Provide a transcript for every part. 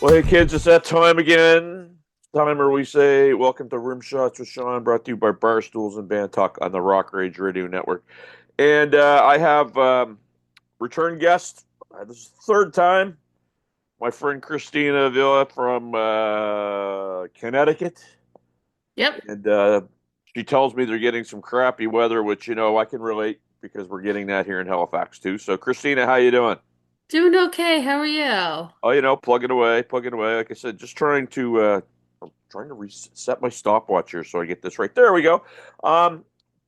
Well, hey kids, it's that time again. Time where we say welcome to Rimshots with Sean, brought to you by Barstools and Bandtalk on the Rock Rage Radio Network. And I have return guest. This is the third time. My friend Christina Avila from Connecticut, Yep. and she tells me they're getting some crappy weather, which I can relate because we're getting that here in Halifax too. So, Christina, how you doing? Doing okay. How are you? Oh, plugging away, plugging away. Like I said, just trying to reset my stopwatch here so I get this right. There we go. Um,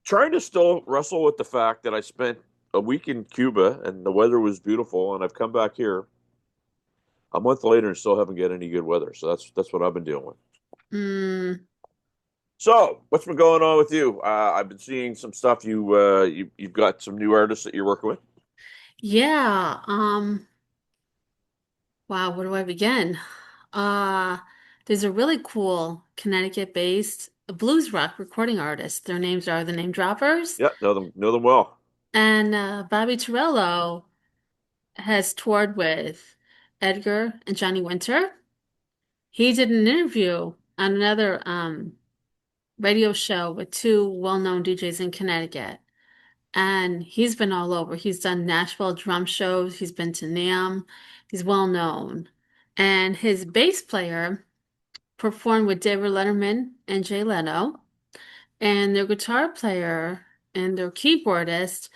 Trying to still wrestle with the fact that I spent a week in Cuba and the weather was beautiful, and I've come back here a month later and still haven't get any good weather. So that's what I've been dealing with. Mm, So, what's been going on with you? I've been seeing some stuff. You've got some new artists that you're working with. yeah. Wow, where do I begin? Uh, there's a really cool Connecticut-based blues rock recording artist. Their names are the Name Droppers. Yeah, know them well. And Bobby Torello has toured with Edgar and Johnny Winter. He did an interview on another radio show with two well-known DJs in Connecticut. And he's been all over. He's done Nashville drum shows. He's been to NAMM. He's well known. And his bass player performed with David Letterman and Jay Leno. And their guitar player and their keyboardist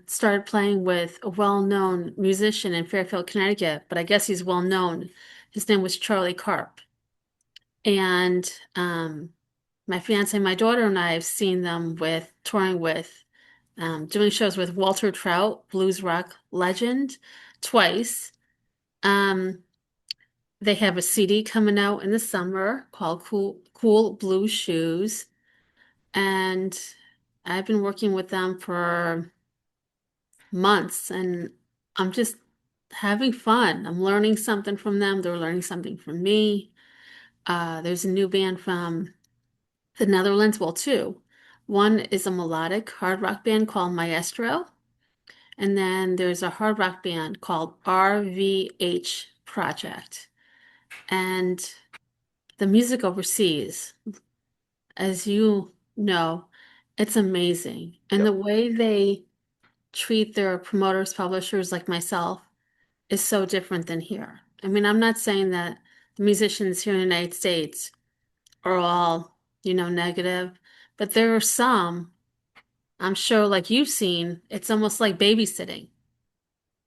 started playing with a well-known musician in Fairfield, Connecticut. But I guess he's well known. His name was Charlie Karp. And my fiance, my daughter, and I have seen them with touring with doing shows with Walter Trout, blues rock legend, twice. Um, they have a CD coming out in the summer called Cool Blue Shoes, and I've been working with them for months, and I'm just having fun. I'm learning something from them. They're learning something from me. There's a new band from the Netherlands, well, two. One is a melodic hard rock band called Maestro. And then there's a hard rock band called RVH Project. And the music overseas, as you know, it's amazing. And Yep. the way they treat their promoters, publishers like myself is so different than here. I mean, I'm not saying that the musicians here in the United States are all, negative, but there are some, I'm sure, like you've seen, it's almost like babysitting.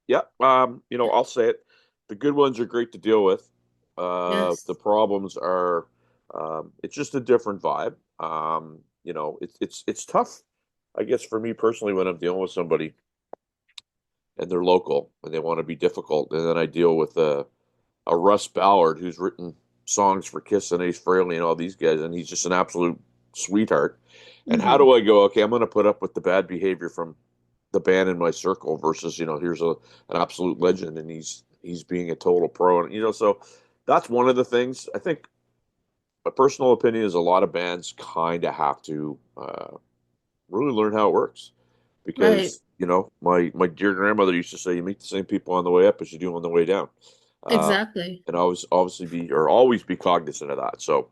Yeah, I'll say it. The good ones are great to deal with. The Yes. problems are, it's just a different vibe. It's tough, I guess, for me personally when I'm dealing with somebody and they're local and they want to be difficult, and then I deal with a Russ Ballard who's written songs for Kiss and Ace Frehley and all these guys, and he's just an absolute sweetheart. And how Hmm. do I go? Okay, I'm going to put up with the bad behavior from the band in my circle versus here's an absolute legend and he's being a total pro, and so that's one of the things. I think my personal opinion is a lot of bands kind of have to really learn how it works Right. because my dear grandmother used to say you meet the same people on the way up as you do on the way down, uh, Exactly. and always be cognizant of that. So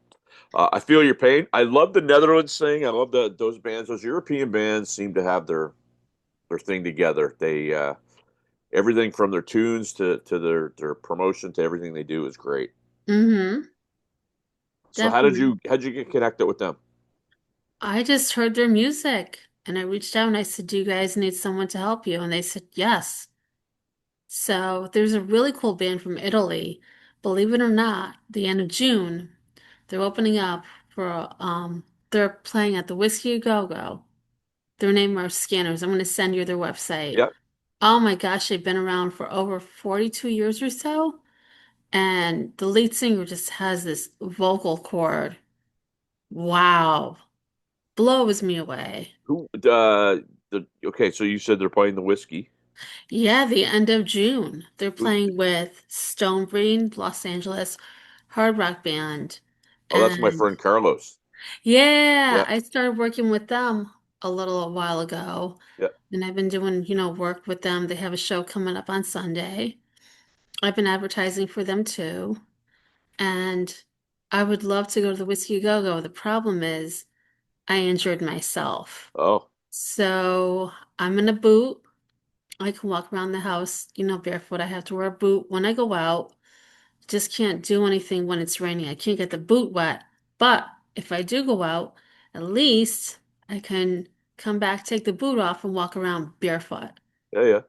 I feel your pain. I love the Netherlands thing. I love those bands. Those European bands seem to have their thing together. They everything from their tunes to their promotion to everything they do is great. Hmm. So Definitely. how'd you get connected with them? I just heard their music and I reached out and I said, "Do you guys need someone to help you?" And they said, "Yes." So there's a really cool band from Italy. Believe it or not, the end of June, they're opening up for they're playing at the Whiskey A Go Go. Their name are Scanners. I'm going to send you their website. Yeah. Oh my gosh, they've been around for over 42 years or so. And the lead singer just has this vocal cord. Wow. Blows me away. Who okay, so you said they're playing the whiskey. Yeah, the end of June. They're Who's playing with Stonebreed, Los Angeles hard rock band. Oh, that's my And friend Carlos. yeah, Yeah, I started working with them a little while ago. yeah. And I've been doing, work with them. They have a show coming up on Sunday. I've been advertising for them too. And I would love to go to the Whiskey A Go-Go. The problem is I injured myself. Oh, So I'm in a boot. I can walk around the house, barefoot. I have to wear a boot when I go out. Just can't do anything when it's raining. I can't get the boot wet. But if I do go out, at least I can come back, take the boot off, and walk around barefoot. yeah, yeah.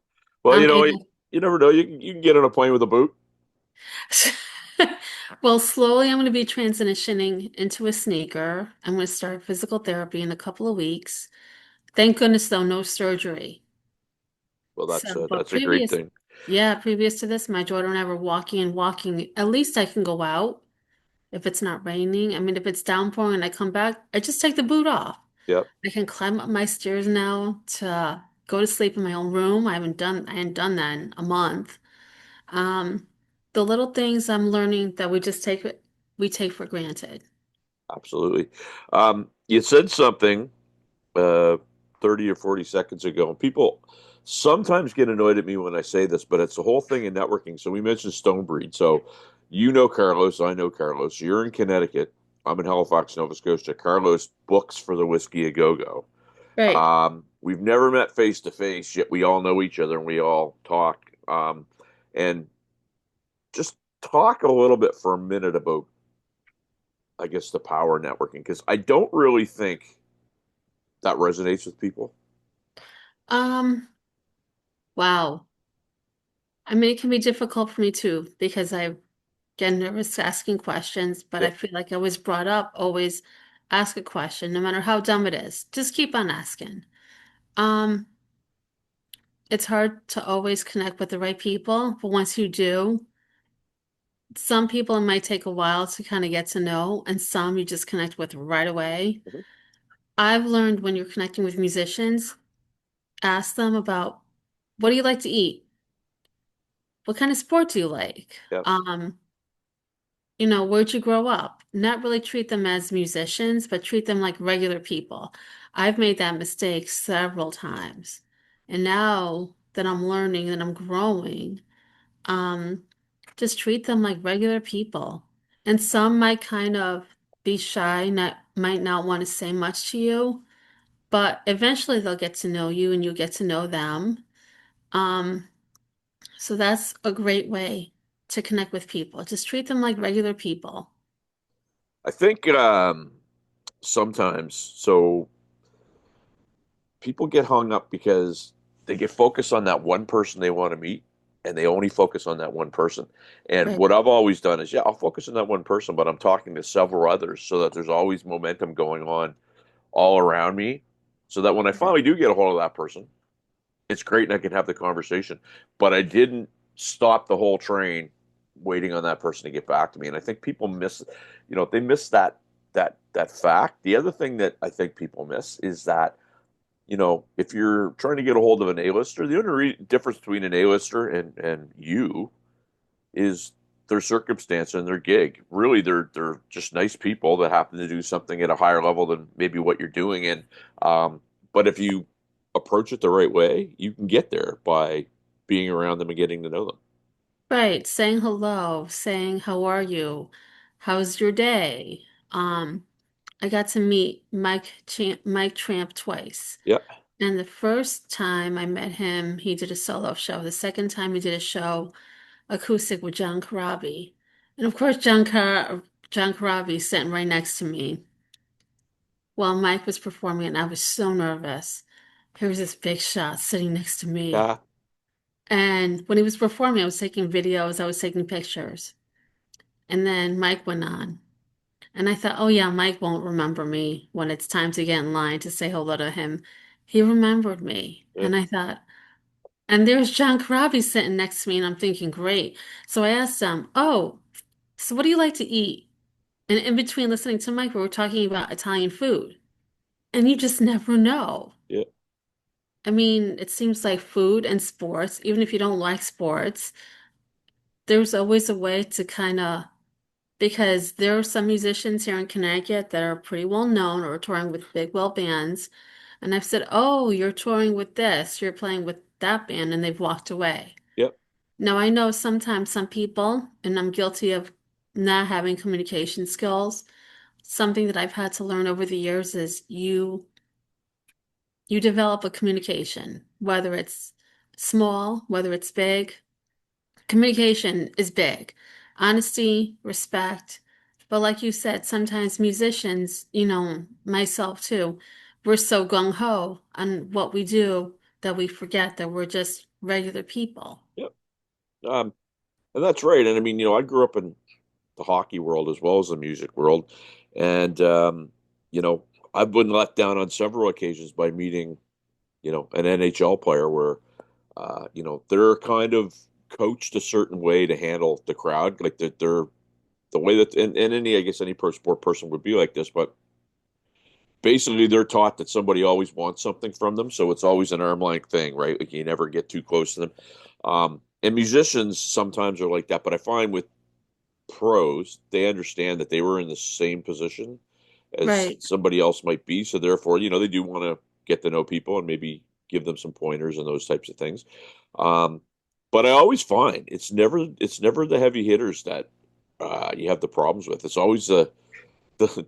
Well, I'm able. you never know. You can get on a plane with a boot. Well, slowly I'm going to be transitioning into a sneaker. I'm going to start physical therapy in a couple of weeks. Thank goodness, though, no surgery. Well, So, but that's a great previous, thing. yeah, previous to this, my daughter and I were walking and walking. At least I can go out if it's not raining. I mean, if it's downpouring and I come back, I just take the boot off. Yep, I can climb up my stairs now to go to sleep in my own room. I hadn't done that in a month. Um, the little things I'm learning that we take for granted. absolutely. You said something uh, 30 or 40 seconds ago, and people sometimes get annoyed at me when I say this, but it's the whole thing in networking. So we mentioned Stonebreed. So you know Carlos, I know Carlos. You're in Connecticut. I'm in Halifax, Nova Scotia. Carlos books for the Whiskey A Go Go. Right. We've never met face to face, yet we all know each other and we all talk. And just talk a little bit for a minute about, I guess, the power of networking, because I don't really think that resonates with people. Um, wow. I mean, it can be difficult for me too because I get nervous asking questions, but I Yep. feel like I was brought up always ask a question, no matter how dumb it is. Just keep on asking. Um, it's hard to always connect with the right people, but once you do, some people it might take a while to kind of get to know, and some you just connect with right away. Mhm. I've learned when you're connecting with musicians, ask them about what do you like to eat? What kind of sport do you like? Yep. Where'd you grow up? Not really treat them as musicians, but treat them like regular people. I've made that mistake several times. And now that I'm learning and I'm growing, um, just treat them like regular people. And some might kind of be shy, might not want to say much to you, but eventually they'll get to know you and you get to know them. Um, so that's a great way to connect with people. Just treat them like regular people. I think sometimes so people get hung up because they get focused on that one person they want to meet and they only focus on that one person. And Right. what I've always done is, yeah, I'll focus on that one person, but I'm talking to several others so that there's always momentum going on all around me. So that when I finally do get a hold of that person, it's great and I can have the conversation. But I didn't stop the whole train waiting on that person to get back to me. And I think people miss, they miss that fact. The other thing that I think people miss is that, if you're trying to get a hold of an A-lister, the only difference between an A-lister and you is their circumstance and their gig. Really, they're just nice people that happen to do something at a higher level than maybe what you're doing. And but if you approach it the right way, you can get there by being around them and getting to know them. Right, saying hello, saying how are you? How's your day? I got to meet Mike Tramp twice. Yeah, And the first time I met him, he did a solo show. The second time he did a show acoustic with John Corabi. And of course John Corabi sitting right next to me while Mike was performing and I was so nervous. Here was this big shot sitting next to me. yeah, And when he was performing, I was taking videos, I was taking pictures. And then Mike went on. And I thought, oh yeah, Mike won't remember me when it's time to get in line to say hello to him. He remembered me. yeah, And I thought, and there's John Corabi sitting next to me, and I'm thinking, great. So I asked him, oh, so what do you like to eat? And in between listening to Mike, we were talking about Italian food. And you just never know. yeah. I mean, it seems like food and sports, even if you don't like sports, there's always a way to kind of because there are some musicians here in Connecticut that are pretty well known or touring with big well bands. And I've said, oh, you're touring with this, you're playing with that band, and they've walked away. Yeah. Now, I know sometimes some people, and I'm guilty of not having communication skills. Something that I've had to learn over the years is you develop a communication, whether it's small, whether it's big. Communication is big. Honesty, respect. But like you said, sometimes musicians, myself too, we're so gung ho on what we do that we forget that we're just regular people. Yep. Um, and that's right. And I mean, I grew up in the hockey world as well as the music world. And, you know, I've been let down on several occasions by meeting, an NHL player where, they're kind of coached a certain way to handle the crowd. Like they're the way that, and any, I guess any pro sport person would be like this, but basically they're taught that somebody always wants something from them. So it's always an arm length thing, right? Like you never get too close to them. And musicians sometimes are like that, but I find with pros, they understand that they were in the same position as Right, somebody else might be. So therefore, they do want to get to know people and maybe give them some pointers and those types of things. Um, but I always find it's never the heavy hitters that you have the problems with. It's always the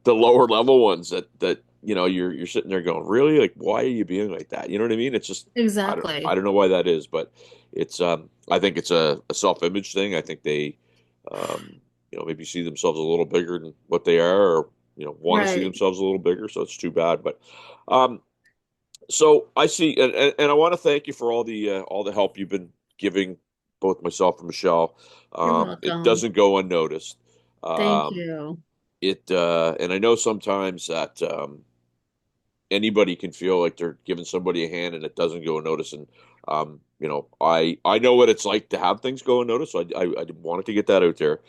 lower level ones that you're sitting there going, really, like, why are you being like that? You know what I mean? It's just I exactly. don't know why that is, but it's I think it's a self-image thing. I think they maybe see themselves a little bigger than what they are, or want to see Right. themselves a little bigger. So it's too bad, but um, so I see, and I want to thank you for all the help you've been giving both myself and Michelle. You're It welcome. doesn't go unnoticed. Thank Um, you. and I know sometimes that anybody can feel like they're giving somebody a hand and it doesn't go unnoticed. And I know what it's like to have things go unnoticed. So I wanted to get that out there.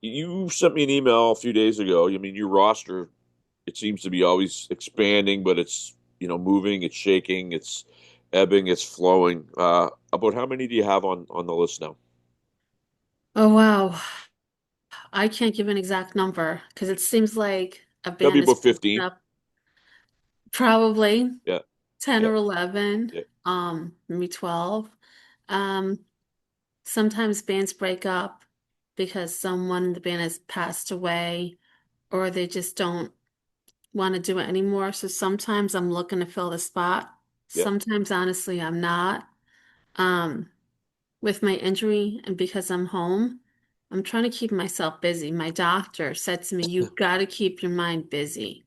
You sent me an email a few days ago. I mean, your roster, it seems to be always expanding, but it's moving, it's shaking, it's ebbing, it's flowing. About how many do you have on the list now? Oh, wow. I can't give an exact number because it seems like a Gotta be band is about breaking 15. up probably Yeah, 10 yeah, or 11, yeah, maybe 12. Um, Sometimes bands break up because someone in the band has passed away or they just don't want to do it anymore. So sometimes I'm looking to fill the spot. yeah, Sometimes, honestly, I'm not. Um, with my injury and because I'm home, I'm trying to keep myself busy. My doctor said to me, "You got to keep your mind busy."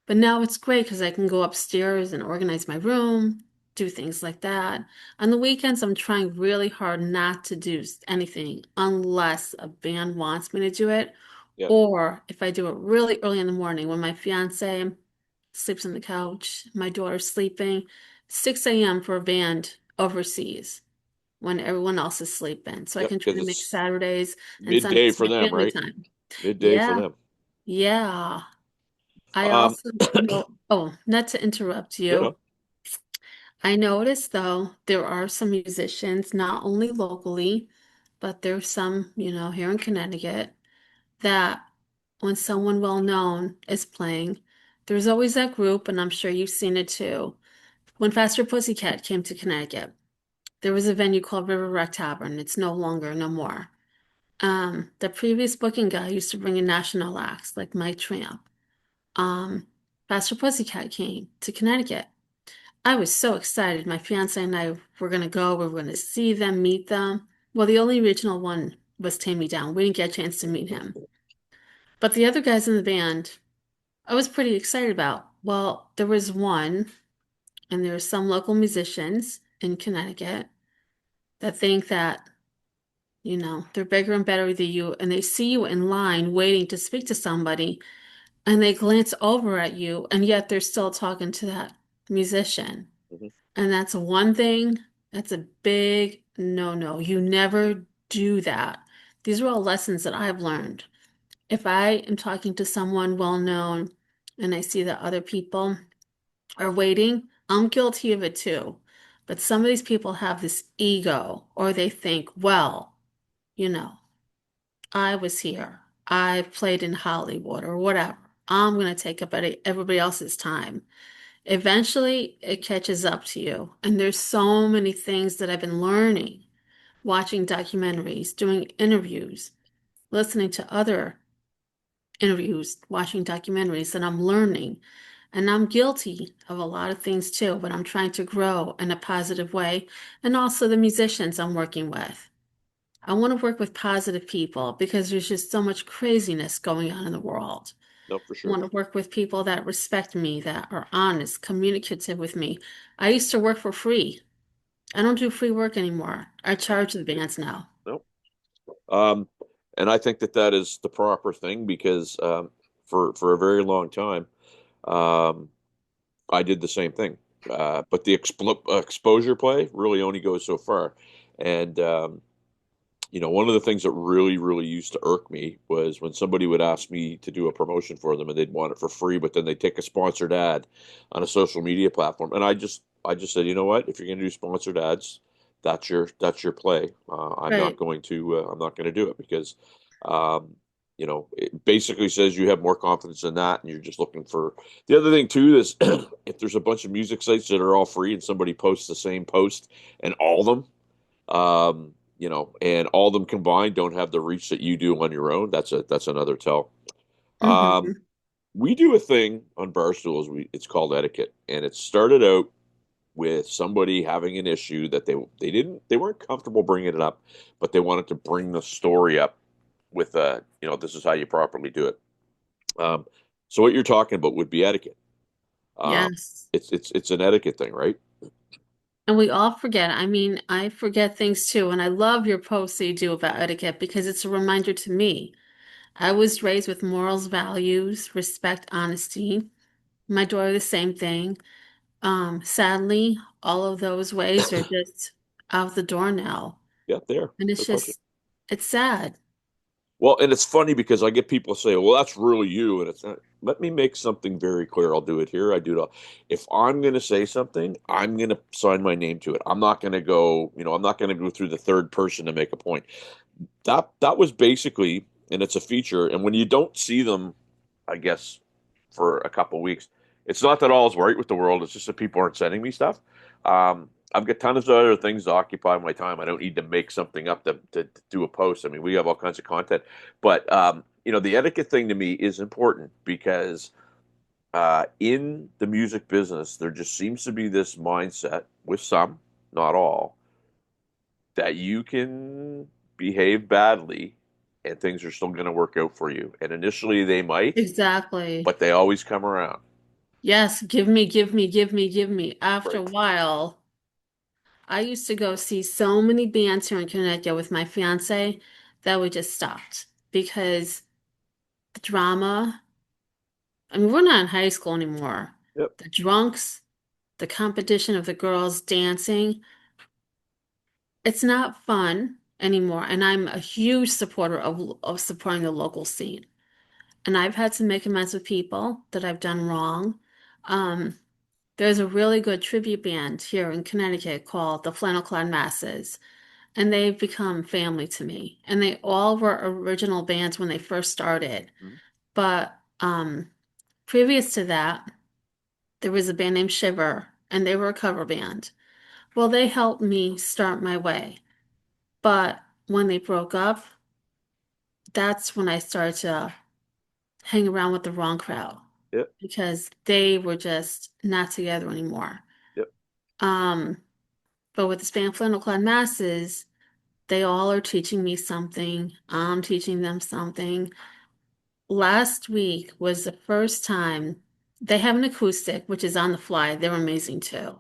But now it's great because I can go upstairs and organize my room, do things like that. On the weekends, I'm trying really hard not to do anything unless a band wants me to do it, yeah, or if I do it really early in the morning when my fiance sleeps on the couch, my daughter's sleeping, 6 a.m. for a band overseas when everyone else is sleeping. So I yep. can try Because to make it's Saturdays and midday Sundays for my them, family right? time. Midday for Yeah, them. yeah. I Um, also know, oh, not to interrupt no, you. no, I noticed though, there are some musicians, not only locally, but there's some, here in Connecticut, that when someone well known is playing, there's always that group, and I'm sure you've seen it too. When Faster Pussycat came to Connecticut, there was a venue called River Rec Tavern. It's no longer, no more. The previous booking guy used to bring in national acts like Mike Tramp. Um, Faster Pussycat came to Connecticut. I was so excited. My fiance and I were going to go. We were going to see them, meet them. Well, the only original one was Tammy Down. We didn't get a chance to meet him. But the other guys in the band, I was pretty excited about. Well, there was one, and there are some local musicians in Connecticut that think that, they're bigger and better than you, and they see you in line waiting to speak to somebody, and they glance over at you, and yet they're still talking to that musician. mhm, And that's one thing, that's a big no-no. You never do that. These are all lessons that I've learned. If I am talking to someone well known and I see that other people are waiting, I'm guilty of it too. But some of these people have this ego, or they think, well, you know, I was here. I played in Hollywood or whatever. I'm going to take up everybody else's time. Eventually, it catches up to you. And there's so many things that I've been learning. watching documentaries, doing interviews, listening to other interviews, watching documentaries, and I'm learning. And I'm guilty of a lot of things too, but I'm trying to grow in a positive way. And also the musicians I'm working with. I want to work with positive people because there's just so much craziness going on in the world. No, for I sure. want to work with people that respect me, that are honest, communicative with me. I used to work for free. I don't do free work anymore. I charge the bands now. No. Um, and I think that that is the proper thing because for a very long time, um, I did the same thing. But the exposure play really only goes so far. And one of the things that really used to irk me was when somebody would ask me to do a promotion for them and they'd want it for free, but then they take a sponsored ad on a social media platform. And I just said, you know what? If you're going to do sponsored ads, that's your play. Right. I'm not going to do it because, it basically says you have more confidence in that, and you're just looking for. The other thing too is if there's a bunch of music sites that are all free and somebody posts the same post and all of them and all of them combined don't have the reach that you do on your own. That's another tell. Um, Hmm. we do a thing on Barstools. It's called etiquette, and it started out with somebody having an issue that they weren't comfortable bringing it up, but they wanted to bring the story up with this is how you properly do it. Um, so what you're talking about would be etiquette. Um, Yes. it's an etiquette thing, right? And we all forget. I mean, I forget things too. And I love your posts that you do about etiquette because it's a reminder to me. I was raised with morals, values, respect, honesty. My daughter, the same thing. Sadly, all of those ways are just out the door now. Yeah, there, And no it's question. just, it's sad. Well, and it's funny because I get people say, "Well, that's really you," and it's not. Let me make something very clear. I'll do it here. I do it all. If I'm going to say something, I'm going to sign my name to it. I'm not going to go. I'm not going to go through the third person to make a point. That was basically, and it's a feature. And when you don't see them, I guess for a couple weeks, it's not that all is right with the world. It's just that people aren't sending me stuff. I've got tons of other things to occupy my time. I don't need to make something up to do a post. I mean, we have all kinds of content, but the etiquette thing to me is important because in the music business, there just seems to be this mindset with some, not all, that you can behave badly and things are still going to work out for you. And initially they might, Exactly. but they always come around. Yes, give me, give me, give me, give me. After a Right. while, I used to go see so many bands here in Connecticut with my fiance that we just stopped because the drama, I mean, we're not in high school anymore. Yep. The drunks, the competition of the girls dancing, it's not fun anymore. And I'm a huge supporter of supporting the local scene. And I've had to make amends with people that I've done wrong. Um, there's a really good tribute band here in Connecticut called the Flannel Clad Masses, and they've become family to me. And they all were original bands when they first started. Mhm. But previous to that, there was a band named Shiver, and they were a cover band. Well, they helped me start my way. But when they broke up, that's when I started to hang around with the wrong crowd Yep. because they were just not together anymore. Yep. Um, but with the Span Flannel Clad Masses, they all are teaching me something. I'm teaching them something. Last week was the first time they have an acoustic, which is on the fly. They're amazing too.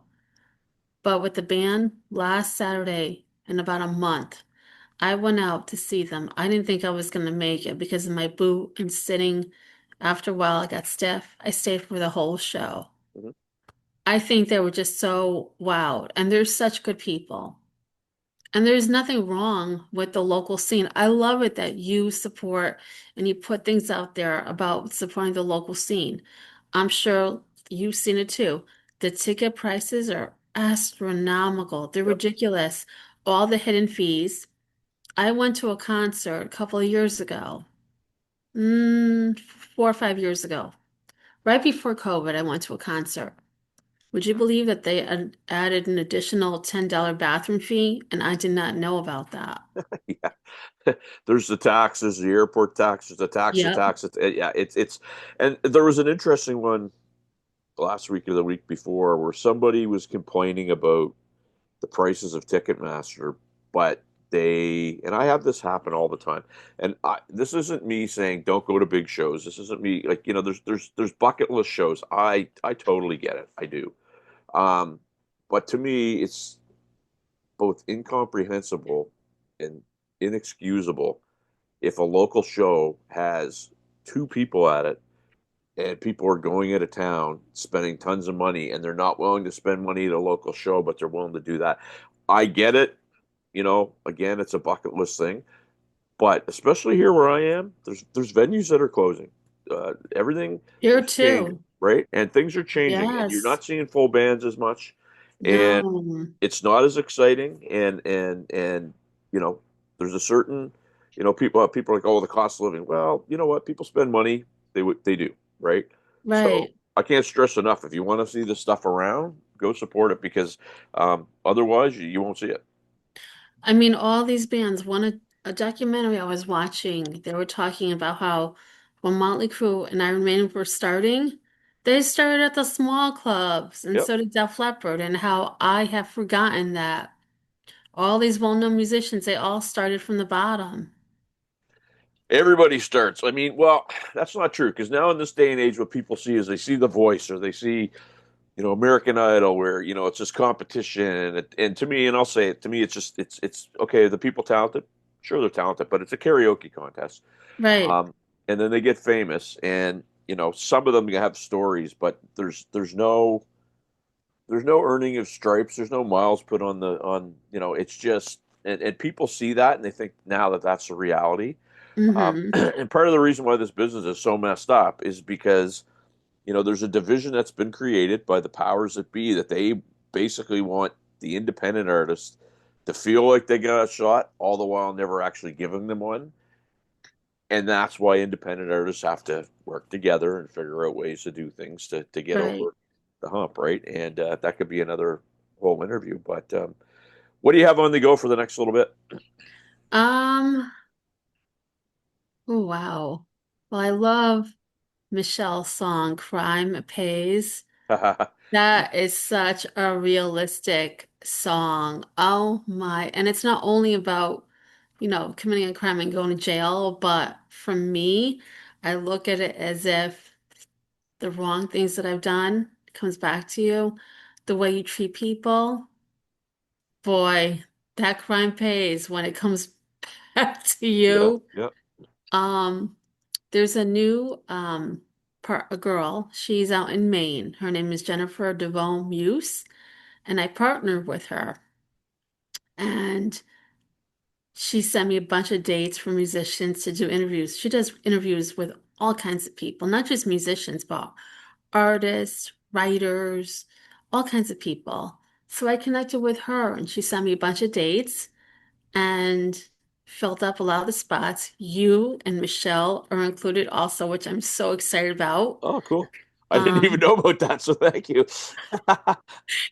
But with the band last Saturday in about a month, I went out to see them. I didn't think I was going to make it because of my boot and sitting. After a while, I got stiff. I stayed for the whole show. Mhm. I think they were just so wowed, and they're such good people. And there's nothing wrong with the local scene. I love it that you support and you put things out there about supporting the local scene. I'm sure you've seen it too. The ticket prices are astronomical. They're Yep. ridiculous. All the hidden fees. I went to a concert a couple of years ago, 4 or 5 years ago. Right before COVID, I went to a concert. Would you believe that they added an additional $10 bathroom fee? And I did not know about that. Yeah. There's the tax, there's the airport tax, there's the Yep. tax. Yeah, it's, and there was an interesting one last week or the week before where somebody was complaining about the prices of Ticketmaster, but and I have this happen all the time. And this isn't me saying don't go to big shows. This isn't me like, there's bucket list shows. I totally get it. I do. Um, but to me, it's both incomprehensible and inexcusable if a local show has two people at it and people are going out of town spending tons of money and they're not willing to spend money at a local show, but they're willing to do that. I get it. Again, it's a bucket list thing, but especially here where I am, there's venues that are closing. Everything Here is changing, too. right? And things are changing, and you're Yes. not seeing full bands as much, and No. it's not as exciting. And you know, there's a certain, people are like, oh, the cost of living. Well, you know what? People spend money. They do, right? So Right. I can't stress enough. If you want to see this stuff around, go support it because otherwise you won't see it. I mean, all these bands, a documentary I was watching, they were talking about how when Motley Crue and Iron Maiden were starting, they started at the small clubs, and Yep. so did Def Leppard, and how I have forgotten that all these well-known musicians, they all started from the bottom. Everybody starts. I mean, well, that's not true because now in this day and age, what people see is they see The Voice or they see, American Idol, where it's just competition. And to me, and I'll say it, to me, it's just it's okay. The people talented, sure they're talented, but it's a karaoke contest. Right. Um, and then they get famous, and some of them have stories, but there's no earning of stripes. There's no miles put on it's just and people see that and they think now that that's the reality. Mm-hmm. And part of the reason why this business is so messed up is because there's a division that's been created by the powers that be that they basically want the independent artists to feel like they got a shot, all the while never actually giving them one. And that's why independent artists have to work together and figure out ways to do things to get Right. over the hump, right? And that could be another whole interview. But what do you have on the go for the next little bit? Um, oh wow. Well, I love Michelle's song Crime Pays. That is such a realistic song. Oh my. And it's not only about, committing a crime and going to jail, but for me, I look at it as if the wrong things that I've done comes back to you. The way you treat people, boy, that crime pays when it comes back to Yeah, you. yeah. Um, there's a girl, she's out in Maine. Her name is Jennifer DeVoe Muse. And I partnered with her. And she sent me a bunch of dates for musicians to do interviews. She does interviews with all kinds of people, not just musicians, but artists, writers, all kinds of people. So I connected with her and she sent me a bunch of dates and filled up a lot of the spots. You and Michelle are included also, which I'm so excited about. Oh, cool. I didn't even Um, know about that, so thank you.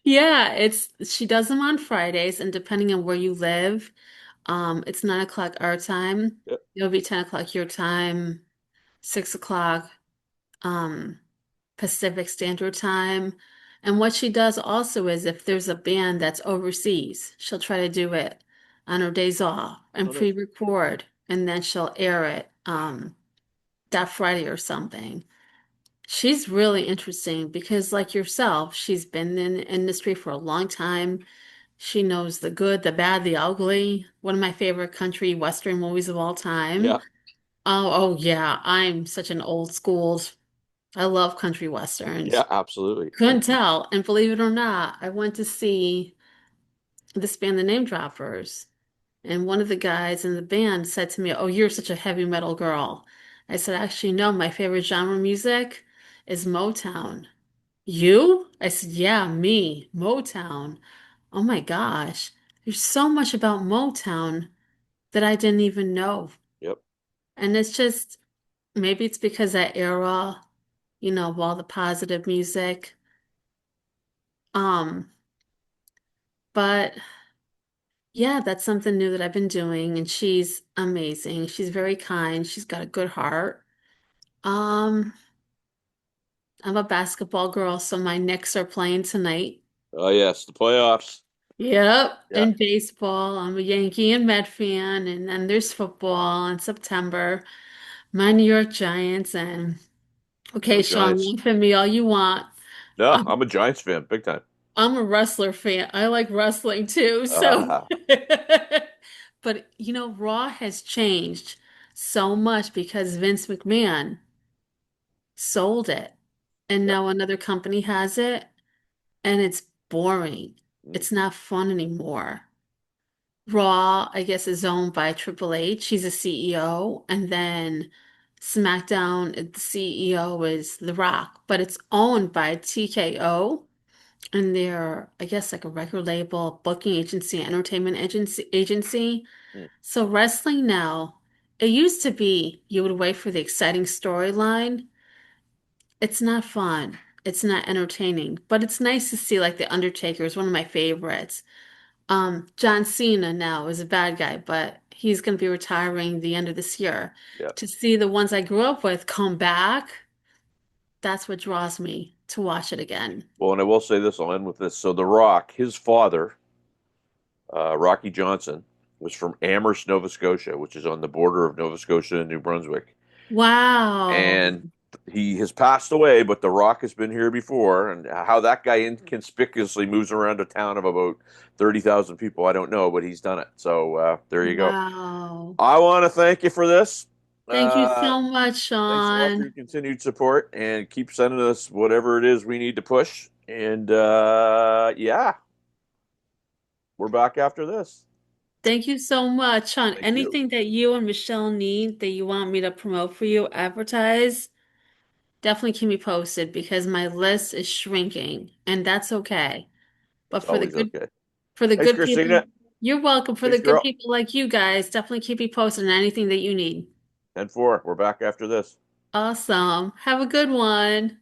yeah, she does them on Fridays, and depending on where you live, it's 9 o'clock our time. Yeah. It'll be 10 o'clock your time, 6 o'clock um, Pacific Standard Time. And what she does also is if there's a band that's overseas, she'll try to do it on her days off and Oh, nice. pre-record, and then she'll air it that Friday or something. She's really interesting because, like yourself, she's been in the industry for a long time. She knows the good, the bad, the ugly. One of my favorite country western movies of all time. Yeah, Oh yeah, I'm such an old school. I love country yeah, westerns. absolutely. Couldn't tell. And believe it or not, I went to see this band, the Name Droppers. And one of the guys in the band said to me, "Oh, you're such a heavy metal girl." I said, "Actually, no, my favorite genre of music is Motown." You? I said, "Yeah, me, Motown." Oh my gosh, there's so much about Motown that I didn't even know. Yep. And it's just, maybe it's because that era, of all the positive music. Um, but yeah, that's something new that I've been doing, and she's amazing. She's very kind. She's got a good heart. Um, I'm a basketball girl, so my Knicks are playing tonight. Oh yes, the playoffs. Yep, Yeah, and baseball. I'm a Yankee and Met fan, and then there's football in September. My New York Giants, and go okay, Sean, Giants. laugh at me all you want. No, I'm, I'm a Giants fan, big time. I'm a wrestler fan. I like wrestling too, so. Uh, But Raw has changed so much because Vince McMahon sold it, and yeah. now another company has it, and it's boring. Mm, It's not fun anymore. Raw, I guess, is owned by Triple H. He's a CEO. And then SmackDown, the CEO is The Rock, but it's owned by TKO. And they're, I guess, like a record label, booking agency, entertainment agency. mm, So wrestling now, it used to be you would wait for the exciting storyline. It's not fun. It's not entertaining, but it's nice to see like The Undertaker is one of my favorites. John Cena now is a bad guy, but he's going to be retiring the end of this year. yeah. To see the ones I grew up with come back, that's what draws me to watch it again. Well, and I will say this, I'll end with this. So The Rock, his father, Rocky Johnson, was from Amherst, Nova Scotia, which is on the border of Nova Scotia and New Brunswick. Wow. And he has passed away, but The Rock has been here before. And how that guy inconspicuously moves around a town of about 30,000 people, I don't know, but he's done it. So there you go. Wow. I want to thank you for this. Thank you Uh, so much, Thanks a lot for your Sean. continued support and keep sending us whatever it is we need to push. And yeah, we're back after this. Thank you so much, Sean. Thank you. Anything that you and Michelle need that you want me to promote for you, advertise, definitely keep me posted because my list is shrinking, and that's okay. But It's always okay. for the Thanks, good people, Christina. you're welcome. For the Thanks, good girl. people like you guys, definitely keep me posted on anything that you need. 10-4. We're back after this. Awesome. Have a good one.